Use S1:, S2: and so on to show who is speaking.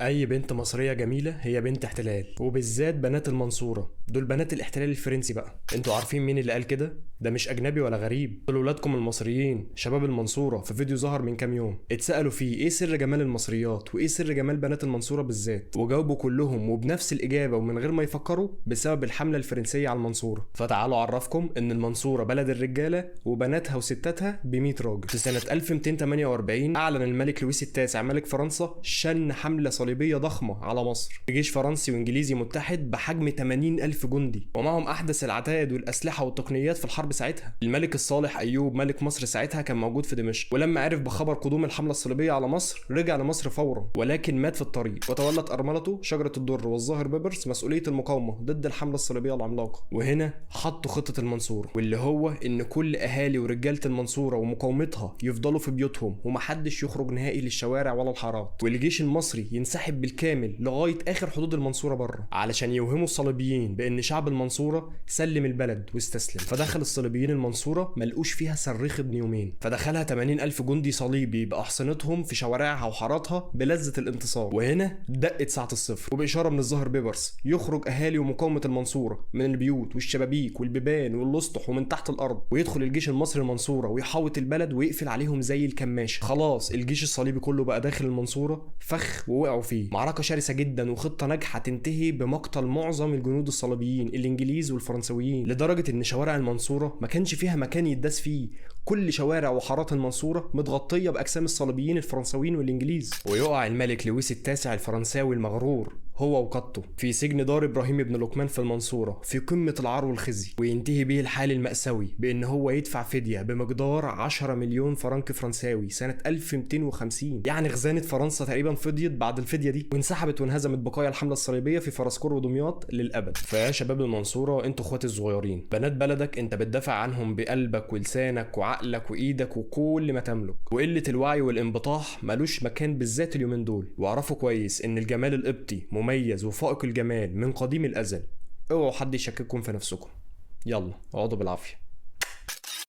S1: اي بنت مصريه جميله هي بنت احتلال، وبالذات بنات المنصوره. دول بنات الاحتلال الفرنسي بقى. انتوا عارفين مين اللي قال كده؟ ده مش اجنبي ولا غريب، دول ولادكم المصريين شباب المنصوره. في فيديو ظهر من كام يوم اتسالوا فيه ايه سر جمال المصريات وايه سر جمال بنات المنصوره بالذات، وجاوبوا كلهم وبنفس الاجابه ومن غير ما يفكروا بسبب الحمله الفرنسيه على المنصوره. فتعالوا اعرفكم ان المنصوره بلد الرجاله وبناتها وستاتها ب 100 راجل. في سنه 1248 اعلن الملك لويس التاسع ملك فرنسا شن حمله صليبيه ضخمه على مصر بجيش فرنسي وانجليزي متحد بحجم 80,000 جندي، ومعهم احدث العتاد والاسلحه والتقنيات في الحرب ساعتها. الملك الصالح ايوب ملك مصر ساعتها كان موجود في دمشق، ولما عرف بخبر قدوم الحمله الصليبيه على مصر رجع لمصر فورا، ولكن مات في الطريق. وتولت ارملته شجره الدر والظاهر بيبرس مسؤوليه المقاومه ضد الحمله الصليبيه العملاقه. وهنا حطوا خطه المنصوره، واللي هو ان كل اهالي ورجاله المنصوره ومقاومتها يفضلوا في بيوتهم ومحدش يخرج نهائي للشوارع ولا الحارات، والجيش المصري ينسحب بالكامل لغايه اخر حدود المنصوره بره، علشان يوهموا الصليبيين بان شعب المنصوره سلم البلد واستسلم. فدخل الصليبيين المنصوره ملقوش فيها صريخ ابن يومين، فدخلها 80,000 جندي صليبي باحصنتهم في شوارعها وحاراتها بلذه الانتصار. وهنا دقت ساعه الصفر، وباشاره من الظاهر بيبرس يخرج اهالي ومقاومه المنصوره من البيوت والشبابيك والبيبان والاسطح ومن تحت الارض، ويدخل الجيش المصري المنصوره ويحوط البلد ويقفل عليهم زي الكماشه. خلاص الجيش الصليبي كله بقى داخل المنصوره فخ ووقعوا فيه. معركه شرسه جدا وخطه ناجحه تنتهي بمقتل معظم الجنود الصليبيين الانجليز والفرنسويين، لدرجه ان شوارع المنصوره ما كانش فيها مكان يداس فيه. كل شوارع وحارات المنصوره متغطيه باجسام الصليبيين الفرنسويين والانجليز. ويقع الملك لويس التاسع الفرنساوي المغرور هو وقادته في سجن دار ابراهيم بن لقمان في المنصوره في قمه العار والخزي، وينتهي به الحال المأساوي بان هو يدفع فديه بمقدار 10 مليون فرنك فرنساوي سنه 1250. يعني خزانه فرنسا تقريبا فضيت بعد الفديه دي، وانسحبت وانهزمت بقايا الحمله الصليبيه في فرسكور ودمياط للابد. فيا شباب المنصوره انتوا اخواتي الصغيرين، بنات بلدك انت بتدافع عنهم بقلبك ولسانك وعقلك وايدك وكل ما تملك، وقله الوعي والانبطاح ملوش مكان بالذات اليومين دول. واعرفوا كويس ان الجمال القبطي مميز وفائق الجمال من قديم الازل. اوعوا حد يشكككم في نفسكم. يلا اقعدوا بالعافيه.